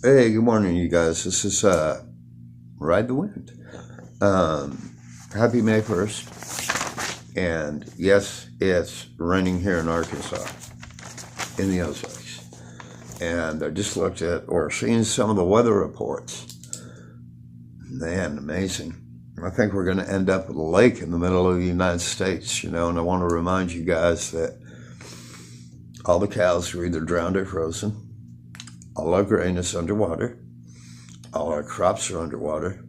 Hey, good morning, you guys. This is Ride the Wind. Happy May 1st. And yes, it's raining here in Arkansas, in the Ozarks. And I just looked at or seen some of the weather reports. Man, amazing. I think we're going to end up with a lake in the middle of the United States, and I want to remind you guys that all the cows are either drowned or frozen. All our grain is underwater. All our crops are underwater.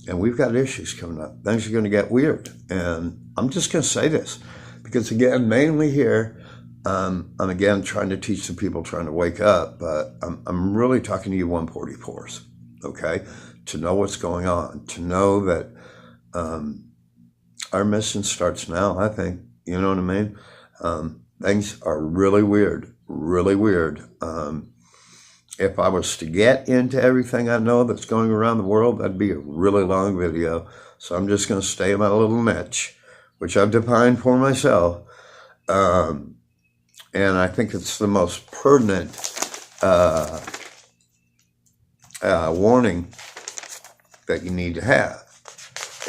And we've got issues coming up. Things are going to get weird. And I'm just going to say this because, again, mainly here, I'm again trying to teach the people trying to wake up, but I'm really talking to you 144s, okay? To know what's going on, to know that our mission starts now, I think. You know what I mean? Things are really weird, really weird. If I was to get into everything I know that's going around the world, that'd be a really long video. So I'm just going to stay in my little niche, which I've defined for myself. And I think it's the most pertinent warning that you need to have.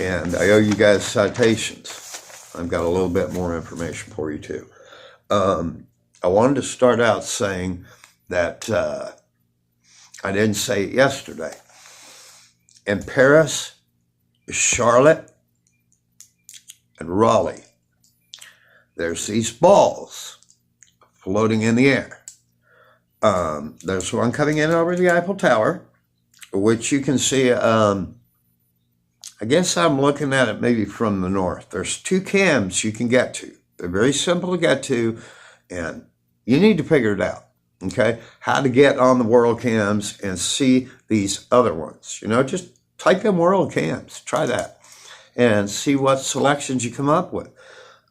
And I owe you guys citations. I've got a little bit more information for you too. I wanted to start out saying that I didn't say it yesterday. In Paris, Sharlotte, and Raligh, there's these balls floating in the air. There's one coming in over the Eiffel Tower, which you can see, I guess I'm looking at it maybe from the north. There's two cams you can get to. They're very simple to get to, and you need to figure it out. Okay, how to get on the world cams and see these other ones. Just type in world cams, try that, and see what selections you come up with.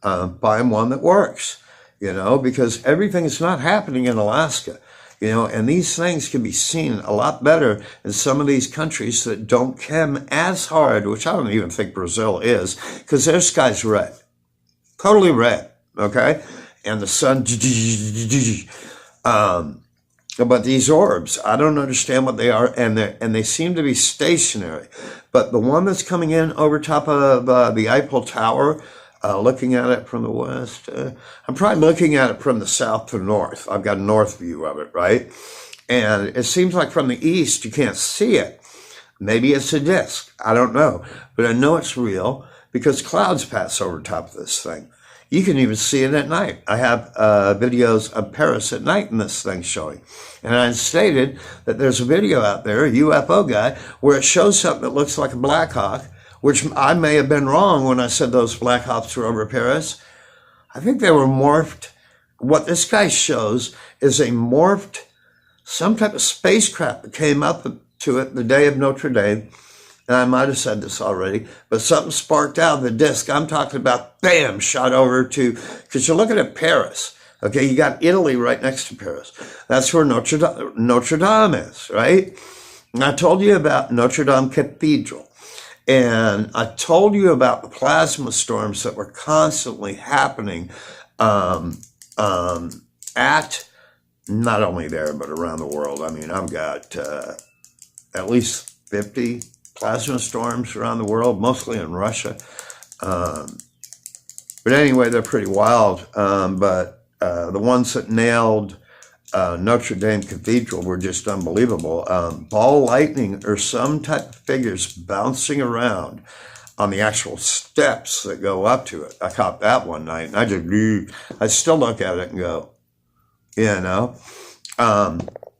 Find one that works, because everything is not happening in Alaska, and these things can be seen a lot better in some of these countries that don't chem as hard, which I don't even think Brazil is, because their sky's red, totally red, okay, and the sun. But these orbs, I don't understand what they are, and they seem to be stationary. But the one that's coming in over top of the Eiffel Tower, looking at it from the west, I'm probably looking at it from the south to north. I've got a north view of it, right? And it seems like from the east, you can't see it. Maybe it's a disk. I don't know. But I know it's real because clouds pass over top of this thing. You can even see it at night. I have videos of Paris at night in this thing showing. And I stated that there's a video out there, a UFO guy, where it shows something that looks like a Black Hawk, which I may have been wrong when I said those Black Hawks were over Paris. I think they were morphed. What this guy shows is a morphed, some type of spacecraft that came up to it the day of Notre Dame. And I might have said this already, but something sparked out of the disk I'm talking about, bam, shot over to, because you're looking at Paris, okay? You got Italy right next to Paris. That's where Notre Dame is, right? And I told you about Notre Dame Cathedral. And I told you about the plasma storms that were constantly happening at not only there, but around the world. I mean, I've got at least 50 plasma storms around the world, mostly in Russia. But anyway, they're pretty wild. But the ones that nailed Notre Dame Cathedral were just unbelievable. Ball lightning or some type of figures bouncing around on the actual steps that go up to it. I caught that one night, and I still look at it and go,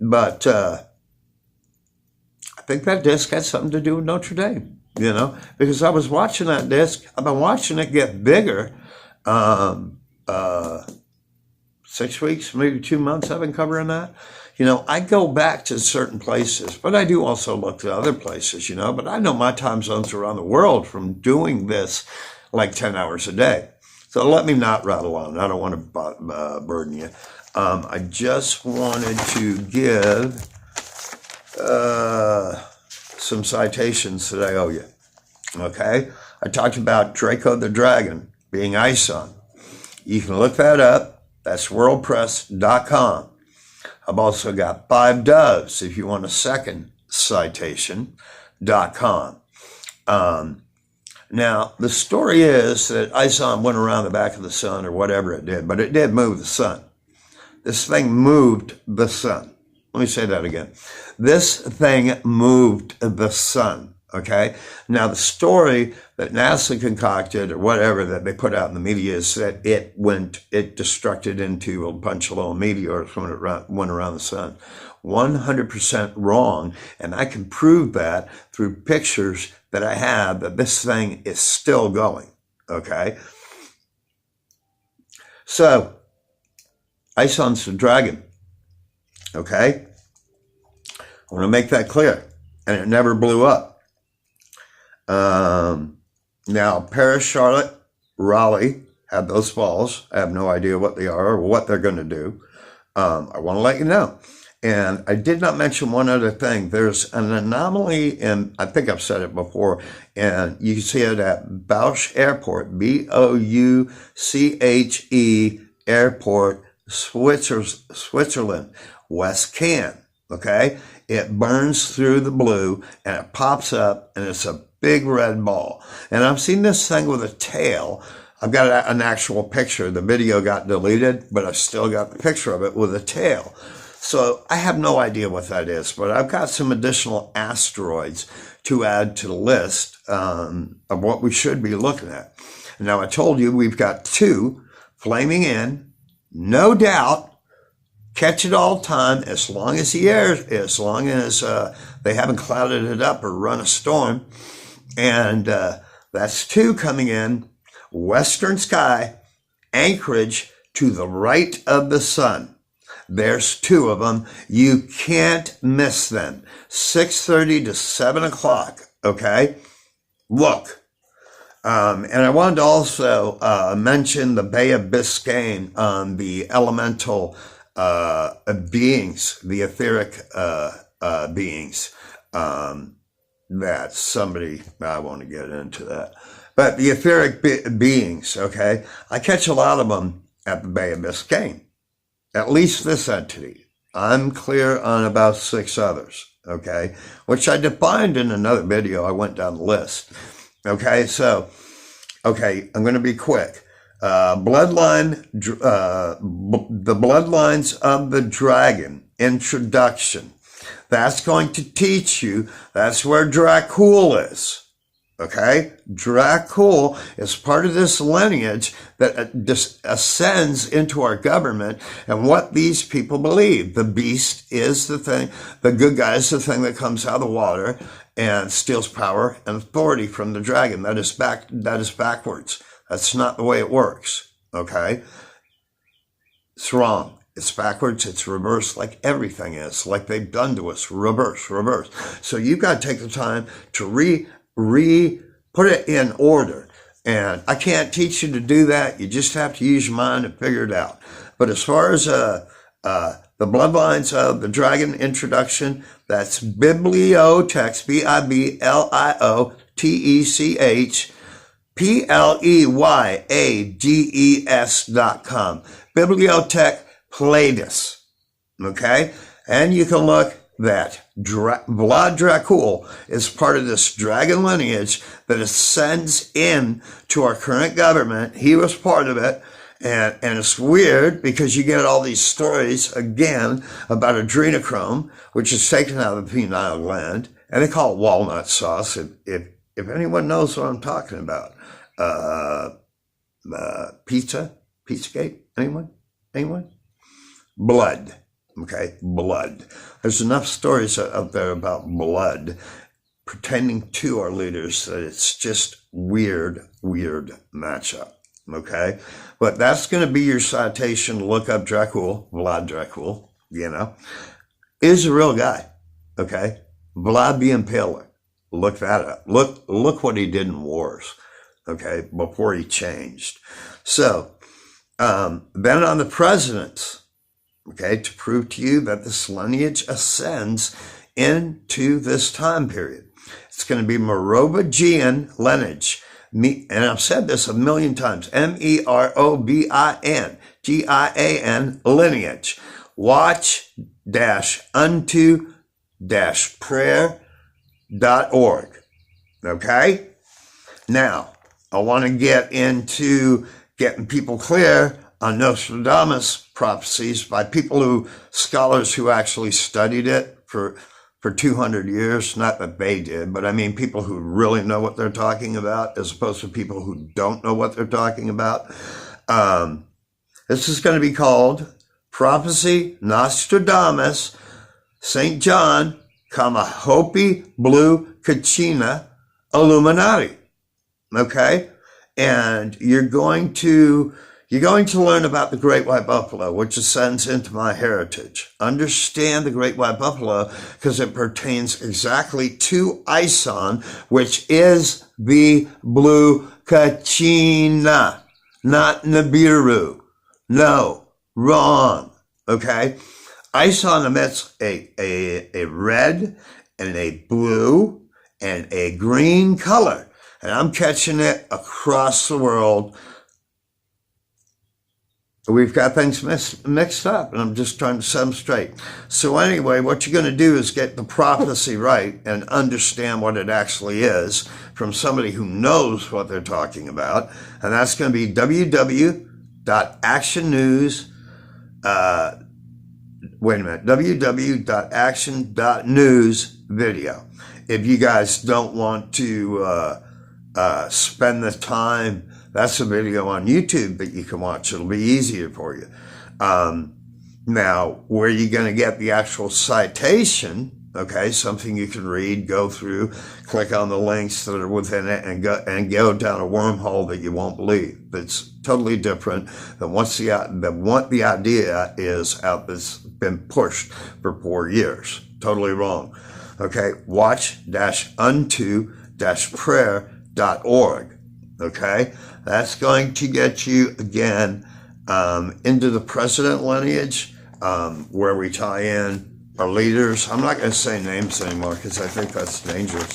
but I think that disc had something to do with Notre Dame, because I was watching that disc. I've been watching it get bigger. 6 weeks, maybe 2 months I've been covering that. I go back to certain places, but I do also look to other places, but I know my time zones around the world from doing this like 10 hours a day. So let me not rattle on. I don't want to burden you. I just wanted to give some citations that I owe you. Okay? I talked about Draco the Dragon being ice on. You can look that up. That's worldpress.com. I've also got 5 doves, if you want a second citation.com. Now, the story is that ISON went around the back of the sun or whatever it did, but it did move the sun. This thing moved the sun. Let me say that again. This thing moved the sun, okay? Now, the story that NASA concocted or whatever that they put out in the media is that it destructed into a bunch of little meteors when it went around the sun. 100% wrong, and I can prove that through pictures that I have that this thing is still going, okay? So, ISON's the dragon, okay? I want to make that clear, and it never blew up. Now, Paris, Charlotte, Raligh had those falls. I have no idea what they are or what they're going to do. I want to let you know. And I did not mention one other thing. There's an anomaly, and I think I've said it before, and you can see it at Bouche Airport, B-O-U-C-H-E Airport, Switzerland, West Cannes, okay? It burns through the blue, and it pops up, and it's a big red ball. And I've seen this thing with a tail. I've got an actual picture. The video got deleted, but I've still got the picture of it with a tail. So I have no idea what that is, but I've got some additional asteroids to add to the list of what we should be looking at. Now, I told you we've got 2 flaming in, no doubt, catch it all the time, as long as the air, as long as they haven't clouded it up or run a storm. And that's 2 coming in, western sky, Anchorage to the right of the sun. There's 2 of them. You can't miss them. 6:30 to 7 o'clock, okay? Look. And I wanted to also mention the Bay of Biscayne, the elemental beings, the etheric beings, that somebody, I want to get into that. But the etheric beings, okay? I catch a lot of them at the Bay of Biscayne. At least this entity. I'm clear on about 6 others, okay? Which I defined in another video. I went down the list. Okay, so, okay, I'm going to be quick. The bloodlines of the dragon, introduction. That's going to teach you, that's where Dracul is. Okay, Dracul is part of this lineage that ascends into our government and what these people believe. The beast is the thing, the good guy is the thing that comes out of the water and steals power and authority from the dragon. That is backwards. That's not the way it works. Okay, it's wrong. It's backwards. It's reverse, like everything is, like they've done to us. Reverse. So you've got to take the time to put it in order. And I can't teach you to do that. You just have to use your mind and figure it out. But as far as the bloodlines of the dragon introduction, that's Bibliotech, BIBLIOTECH, PLEYAGES.com. Bibliotech Pleiades. Okay? And you can look that Vlad Dracul is part of this dragon lineage that ascends in to our current government. He was part of it. And it's weird because you get all these stories, again, about adrenochrome, which is taken out of the pineal gland, and they call it walnut sauce, if anyone knows what I'm talking about. Pizzagate, anyone? Blood. Okay, blood. There's enough stories out there about blood pertaining to our leaders that it's just weird matchup. Okay, but that's going to be your citation. Look up Dracul, Vlad Dracul, is a real guy. Okay, Vlad the Impaler. Look that up. Look what he did in wars. Okay, before he changed. So, then on the presidents. Okay, to prove to you that this lineage ascends into this time period. It's going to be Merovingian lineage. And I've said this a million times. Merovingian lineage. Watch unto-prayer.org. Okay? Now, I want to get into getting people clear on Nostradamus prophecies by scholars who actually studied it for 200 years. Not that they did, but I mean people who really know what they're talking about, as opposed to people who don't know what they're talking about. This is going to be called Prophecy Nostradamus, St. John, Hopi Blue Kachina Illuminati. Okay? And you're going to learn about the great white buffalo, which ascends into my heritage. Understand the great white buffalo because it pertains exactly to Ison, which is the blue kachina, not Nibiru. No, wrong. Okay? Ison emits a red and a blue and a green color. And I'm catching it across the world. We've got things mixed up, and I'm just trying to set them straight. So anyway, what you're going to do is get the prophecy right and understand what it actually is from somebody who knows what they're talking about. And that's going to be www.action.news video. If you guys don't want to spend the time, that's a video on YouTube that you can watch. It'll be easier for you. Now, where you're going to get the actual citation, okay, something you can read, go through, click on the links that are within it, and go down a wormhole that you won't believe. That's totally different than what the idea is out that's been pushed for 4 years. Totally wrong. Okay, watch-unto-prayer.org. Okay, that's going to get you again into the president lineage, where we tie in our leaders. I'm not going to say names anymore because I think that's dangerous.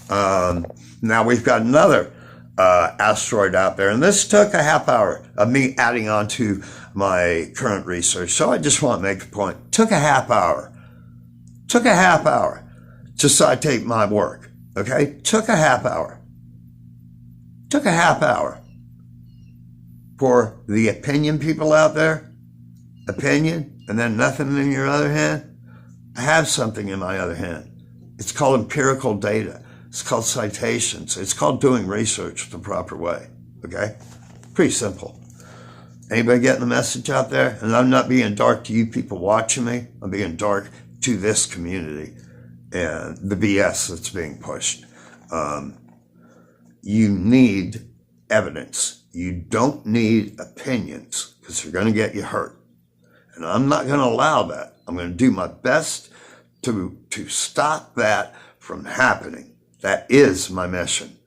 Now we've got another asteroid out there, and this took a half hour of me adding on to my current research. So I just want to make a point. Took a half hour to citate my work. Okay, took a half hour for the opinion people out there. Opinion, and then nothing in your other hand. I have something in my other hand. It's called empirical data. It's called citations. It's called doing research the proper way. Okay? Pretty simple. Anybody getting the message out there? And I'm not being dark to you people watching me. I'm being dark to this community and the BS that's being pushed. You need evidence. You don't need opinions because they're going to get you hurt. And I'm not going to allow that. I'm going to do my best to stop that from happening. That is my mission.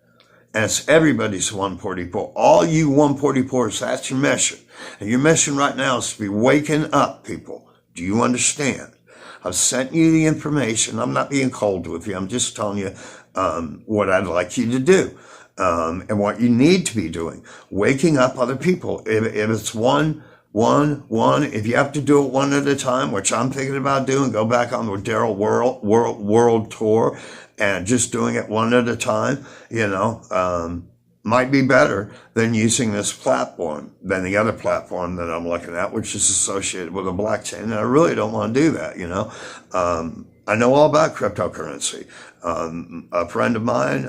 And it's everybody's 144. All you 144s, that's your mission. And your mission right now is to be waking up, people. Do you understand? I've sent you the information. I'm not being cold with you. I'm just telling you what I'd like you to do. And what you need to be doing. Waking up other people. If it's one, if you have to do it one at a time, which I'm thinking about doing, go back on the Daryl World Tour and just doing it one at a time, might be better than using this platform than the other platform that I'm looking at, which is associated with a blockchain. And I really don't want to do that, I know all about cryptocurrency. A friend of mine,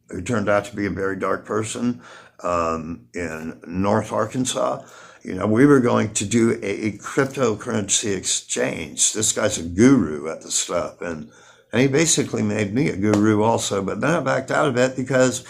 who turned out to be a very dark person, in North Arkansas, we were going to do a cryptocurrency exchange. This guy's a guru at the stuff, and he basically made me a guru also. But then I backed out of it because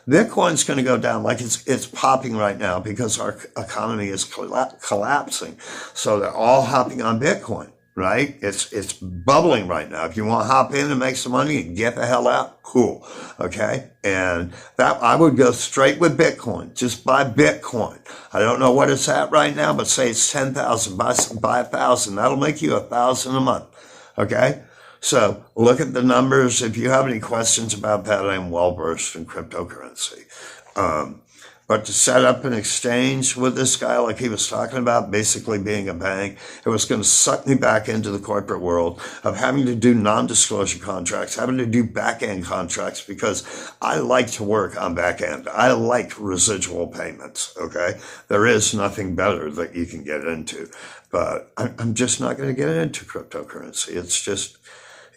Bitcoin's going to go down like it's popping right now because our economy is collapsing. So they're all hopping on Bitcoin, right? It's bubbling right now. If you want to hop in and make some money and get the hell out, cool. Okay. And that I would go straight with Bitcoin. Just buy Bitcoin. I don't know what it's at right now, but say it's 10,000, buy 1,000. That'll make you 1,000 a month. Okay. So look at the numbers. If you have any questions about that, I'm well versed in cryptocurrency. But to set up an exchange with this guy, like he was talking about, basically being a bank, it was going to suck me back into the corporate world of having to do non-disclosure contracts, having to do back-end contracts, because I like to work on back-end. I like residual payments, okay? There is nothing better that you can get into. But I'm just not going to get into cryptocurrency.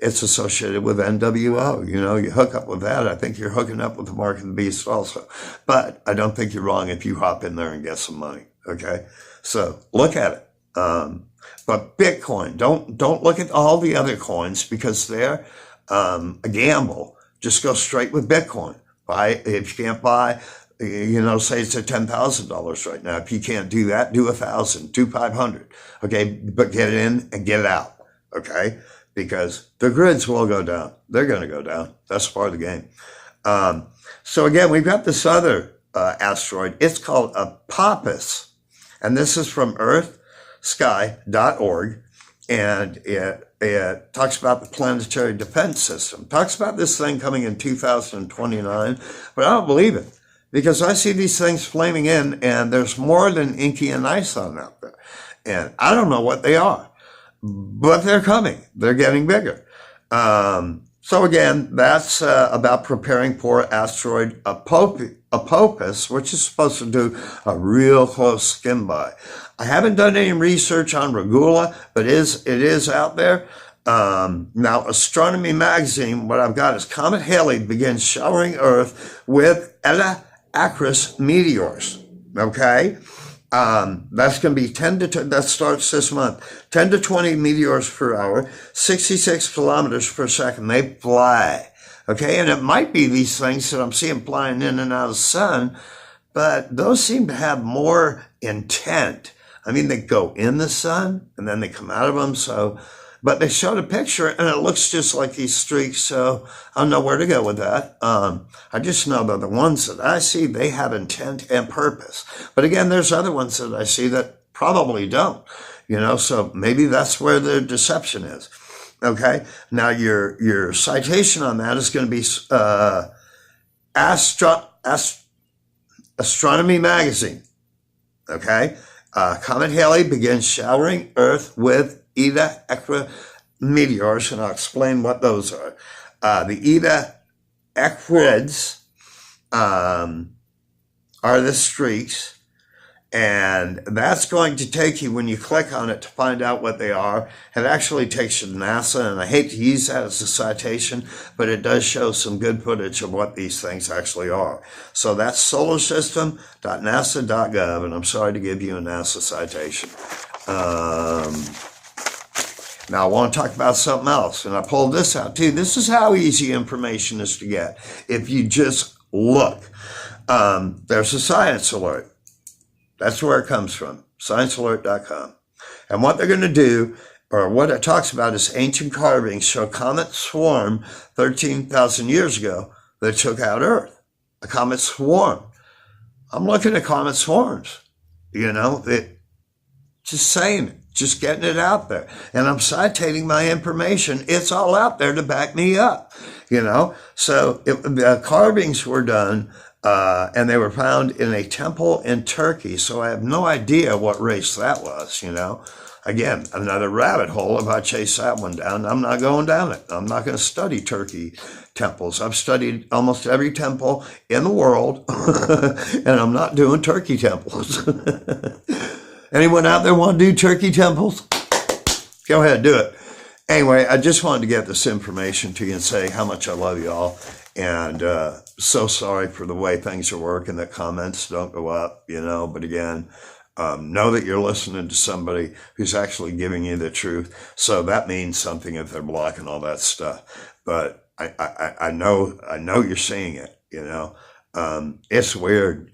It's associated with NWO. You hook up with that. I think you're hooking up with the mark of the beast also. But I don't think you're wrong if you hop in there and get some money. Okay. So look at it. But Bitcoin, don't look at all the other coins because they're, a gamble. Just go straight with Bitcoin. Buy, if you can't buy, say it's at $10,000 right now. If you can't do that, do 1,000, do 500. Okay. But get in and get out. Okay. Because the grids will go down. They're going to go down. That's part of the game. So again, we've got this other asteroid. It's called Apophis. And this is from earthsky.org. And it talks about the planetary defense system. Talks about this thing coming in 2029. But I don't believe it. Because I see these things flaming in, and there's more than Inky and Ison out there. And I don't know what they are. But they're coming. They're getting bigger. So again, that's about preparing for asteroid Apophis, which is supposed to do a real close skim by. I haven't done any research on Raligh, but it is out there. Now, Astronomy Magazine, what I've got is Comet Halley begins showering Earth with Eta Aquarius meteors. Okay? That's going to be that starts this month, 10 to 20 meteors per hour, 66 kilometers per second. They fly. Okay. And it might be these things that I'm seeing flying in and out of the sun, but those seem to have more intent. I mean, they go in the sun and then they come out of them. But they showed a picture and it looks just like these streaks. So I don't know where to go with that. I just know that the ones that I see, they have intent and purpose. But again, there's other ones that I see that probably don't, so maybe that's where the deception is. Okay. Now your citation on that is going to be, Astronomy Magazine. Okay. Comet Halley begins showering Earth with Eta Aquarius meteors, and I'll explain what those are. The Eta Aquarids are the streaks, and that's going to take you, when you click on it to find out what they are, it actually takes you to NASA, and I hate to use that as a citation, but it does show some good footage of what these things actually are. So that's solarsystem.nasa.gov, and I'm sorry to give you a NASA citation. Now, I want to talk about something else, and I pulled this out too. This is how easy information is to get if you just look. There's a science alert. That's where it comes from, sciencealert.com. And what they're going to do, or what it talks about, is ancient carvings show comet swarm 13,000 years ago that took out Earth. A comet swarm. I'm looking at comet swarms, just saying it. Just getting it out there. And I'm citating my information. It's all out there to back me up, So the carvings were done, and they were found in a temple in Turkey. So I have no idea what race that was, Again, another rabbit hole. If I chase that one down, I'm not going down it. I'm not going to study Turkey temples. I've studied almost every temple in the world, and I'm not doing Turkey temples. Anyone out there want to do turkey temples? Go ahead, do it. Anyway, I just wanted to get this information to you and say how much I love y'all. And so sorry for the way things are working, that comments don't go up, But again, know that you're listening to somebody who's actually giving you the truth. So that means something if they're blocking all that stuff. But I know you're seeing it, It's weird,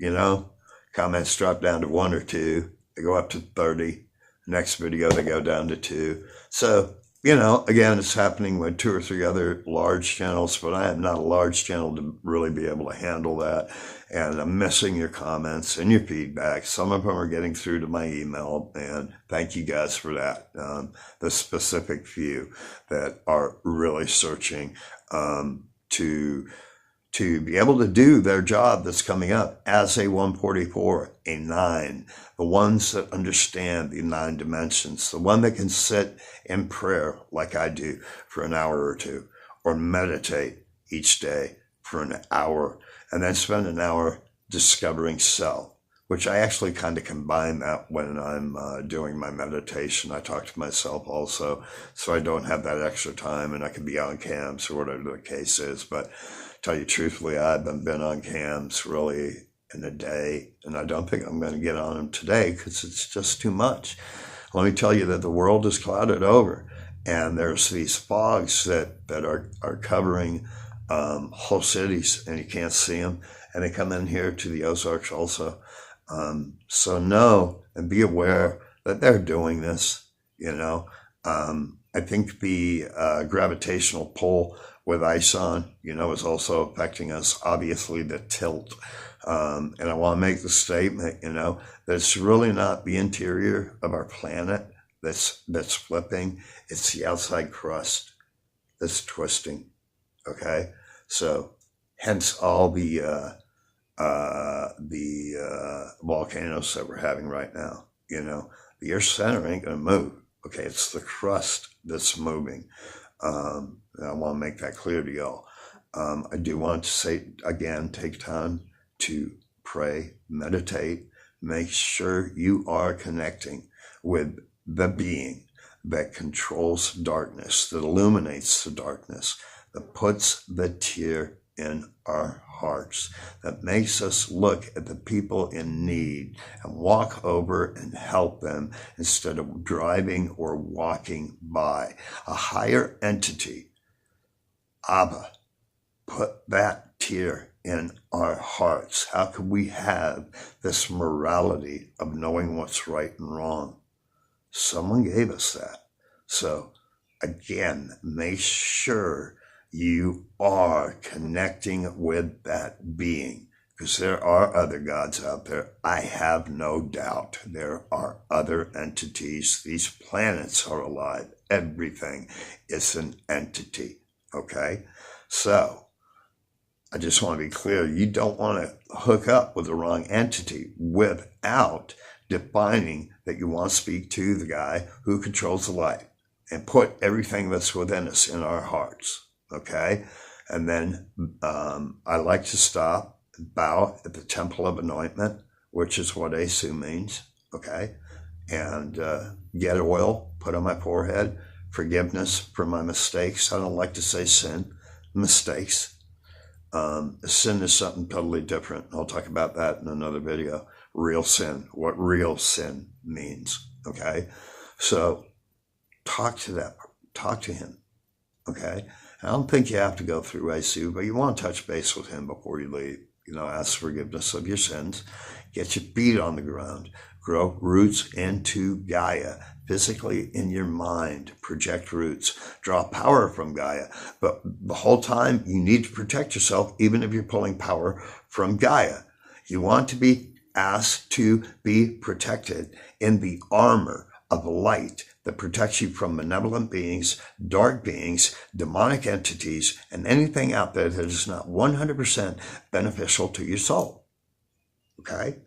Comments drop down to 1 or 2. They go up to 30. Next video, they go down to 2. So, again, it's happening with 2 or 3 other large channels, but I am not a large channel to really be able to handle that. And I'm missing your comments and your feedback. Some of them are getting through to my email, and thank you guys for that. The specific few that are really searching to to be able to do their job that's coming up as a 144, a 9, the ones that understand the 9 dimensions, the one that can sit in prayer like I do for an hour or two, or meditate each day for an hour, and then spend an hour discovering self, which I actually kind of combine that when I'm doing my meditation. I talk to myself also, so I don't have that extra time, and I can be on cams or whatever the case is. But tell you truthfully, I haven't been on cams really in a day, and I don't think I'm going to get on them today because it's just too much. Let me tell you that the world is clouded over, and there's these fogs that are covering whole cities, and you can't see them, and they come in here to the Ozarks also. So know and be aware that they're doing this, you know. I think the gravitational pull with ice on, you know, is also affecting us, obviously the tilt. And I want to make the statement, you know, that it's really not the interior of our planet that's flipping. It's the outside crust that's twisting, okay? So hence all the volcanoes that we're having right now. You know, the Earth's center ain't going to move. Okay, it's the crust that's moving. And I want to make that clear to y'all. I do want to say again, take time to pray, meditate, make sure you are connecting with the being that controls darkness, that illuminates the darkness, that puts the tear in our hearts, that makes us look at the people in need and walk over and help them instead of driving or walking by. A higher entity, Abba, put that tear in our hearts. How could we have this morality of knowing what's right and wrong? Someone gave us that. So again, make sure you are connecting with that being, because there are other gods out there. I have no doubt there are other entities. These planets are alive. Everything is an entity, okay? So I just want to be clear. You don't want to hook up with the wrong entity without defining that you want to speak to the guy who controls the light and put everything that's within us in our hearts. Okay, and then I like to stop and bow at the Temple of Anointment, which is what Asu means. Okay, and get oil, put on my forehead, forgiveness for my mistakes. I don't like to say sin, mistakes. Sin is something totally different. I'll talk about that in another video. Real sin, what real sin means. Okay, so talk to him. Okay. I don't think you have to go through Asu, but you want to touch base with him before you leave. You know, ask forgiveness of your sins, get your feet on the ground, grow roots into Gaia, physically in your mind, project roots, draw power from Gaia. But the whole time you need to protect yourself, even if you're pulling power from Gaia. You want to be asked to be protected in the armor of light that protects you from malevolent beings, dark beings, demonic entities, and anything out there that is not 100% beneficial to your soul. Okay?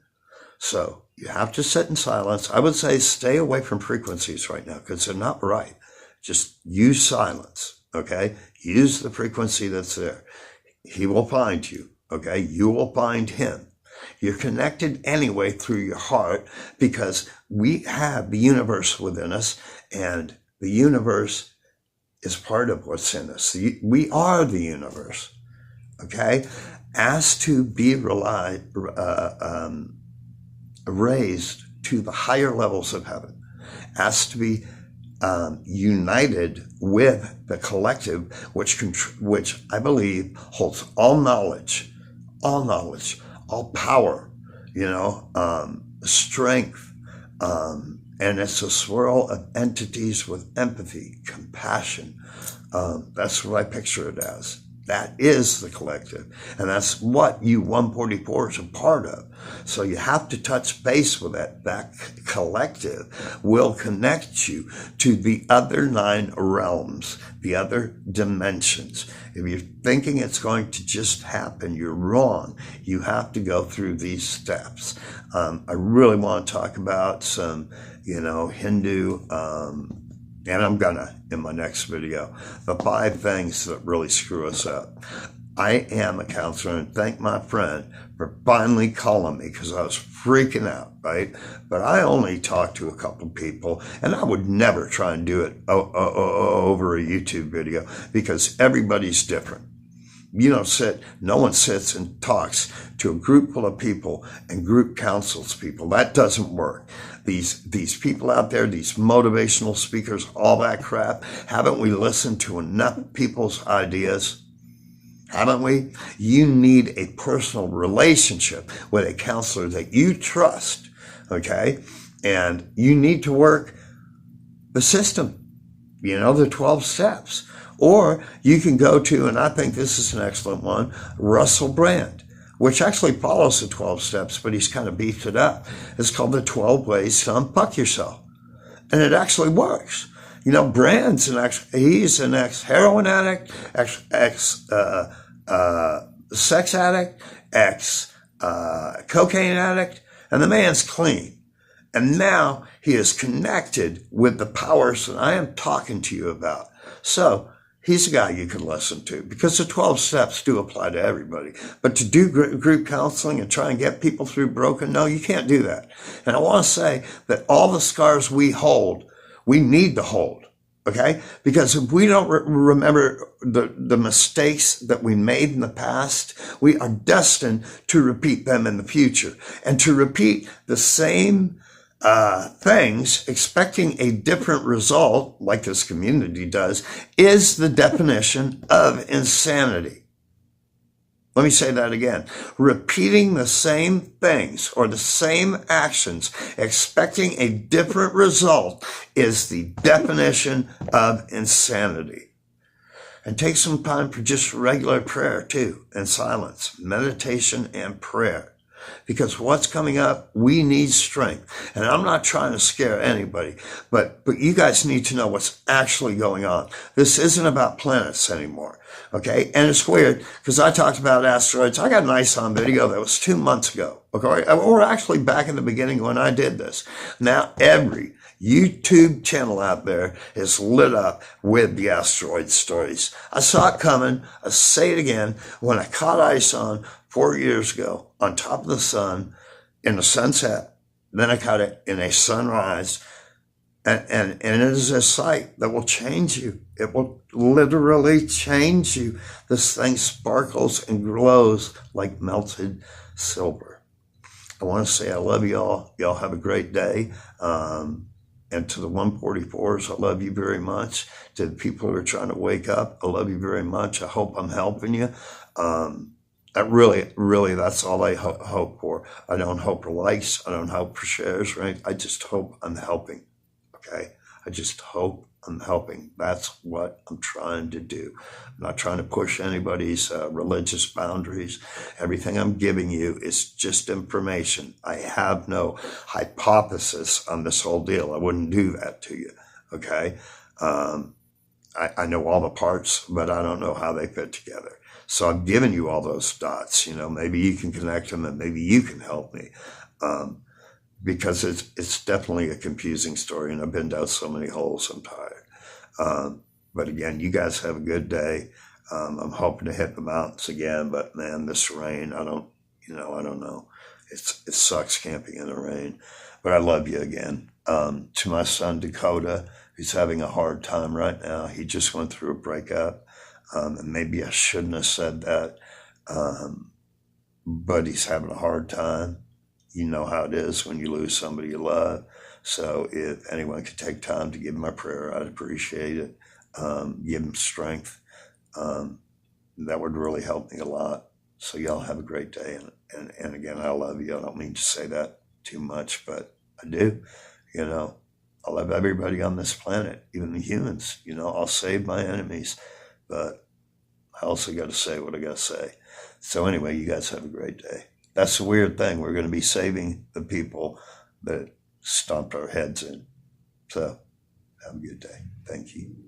So you have to sit in silence. I would say stay away from frequencies right now because they're not right. Just use silence. Okay? Use the frequency that's there. He will find you. Okay? You will find him. You're connected anyway through your heart because we have the universe within us, and the universe is part of what's in us. We are the universe, okay? Asked to be raised to the higher levels of heaven, asked to be united with the collective, which I believe holds all knowledge, all power, you know, strength, and it's a swirl of entities with empathy, compassion. That's what I picture it as, That is the collective. And that's what you 144s are part of. So you have to touch base with it. That collective will connect you to the other 9 realms, the other dimensions. If you're thinking it's going to just happen, you're wrong. You have to go through these steps. I really want to talk about some, Hindu, and I'm gonna in my next video, the 5 things that really screw us up. I am a counselor, and thank my friend for finally calling me because I was freaking out, right? But I only talked to a couple people, and I would never try and do it over a YouTube video because everybody's different. No one sits and talks to a group full of people and group counsels people. That doesn't work. These people out there, these motivational speakers, all that crap, haven't we listened to enough people's ideas? Haven't we? You need a personal relationship with a counselor that you trust, okay? And you need to work the system, the 12 steps. Or you can go to, and I think this is an excellent one, Russell Brand, which actually follows the 12 steps, but he's kind of beefed it up. It's called the 12 Ways to Unfuck Yourself. And it actually works. Brand's he's an ex-heroin addict, sex addict, cocaine addict, and the man's clean. And now he is connected with the powers that I am talking to you about. So he's a guy you can listen to because the 12 steps do apply to everybody. But to do group counseling and try and get people through broken, no, you can't do that. And I want to say that all the scars we hold, we need to hold. Okay? Because if we don't remember the mistakes that we made in the past, we are destined to repeat them in the future. And to repeat the same things, expecting a different result, like this community does, is the definition of insanity. Let me say that again. Repeating the same things or the same actions, expecting a different result, is the definition of insanity. And take some time for just regular prayer too, and silence, meditation and prayer. Because what's coming up, we need strength. And I'm not trying to scare anybody, but you guys need to know what's actually going on. This isn't about planets anymore, okay? And it's weird, because I talked about asteroids. I got an ISON video that was 2 months ago, okay? Or actually back in the beginning when I did this. Now every YouTube channel out there is lit up with the asteroid stories. I saw it coming. I say it again. When I caught ISON 4 years ago on top of the sun in a sunset, then I caught it in a sunrise, and it is a sight that will change you. It will literally change you. This thing sparkles and glows like melted silver. I want to say I love y'all. Y'all have a great day. And to the 144s, I love you very much. To the people who are trying to wake up, I love you very much. I hope I'm helping you. Really, that's all I hope for. I don't hope for likes. I don't hope for shares, right? I just hope I'm helping, okay? I just hope I'm helping. That's what I'm trying to do. I'm not trying to push anybody's religious boundaries. Everything I'm giving you is just information. I have no hypothesis on this whole deal. I wouldn't do that to you, okay? I know all the parts, but I don't know how they fit together. So I've given you all those dots. Maybe you can connect them and maybe you can help me. Because it's definitely a confusing story, and I've been down so many holes, I'm tired. But again, you guys have a good day. I'm hoping to hit the mountains again, but man, this rain, I don't know. It sucks camping in the rain, but I love you again. To my son, Dakota, who's having a hard time right now. He just went through a breakup. And maybe I shouldn't have said that, but he's having a hard time. You know how it is when you lose somebody you love. So if anyone could take time to give him a prayer, I'd appreciate it. Give him strength. That would really help me a lot. So y'all have a great day. And again, I love you. I don't mean to say that too much, but I do. I love everybody on this planet, even the humans. I'll save my enemies. But I also got to say what I got to say. So anyway, you guys have a great day. That's the weird thing. We're going to be saving the people that stomped our heads in. So have a good day. Thank you.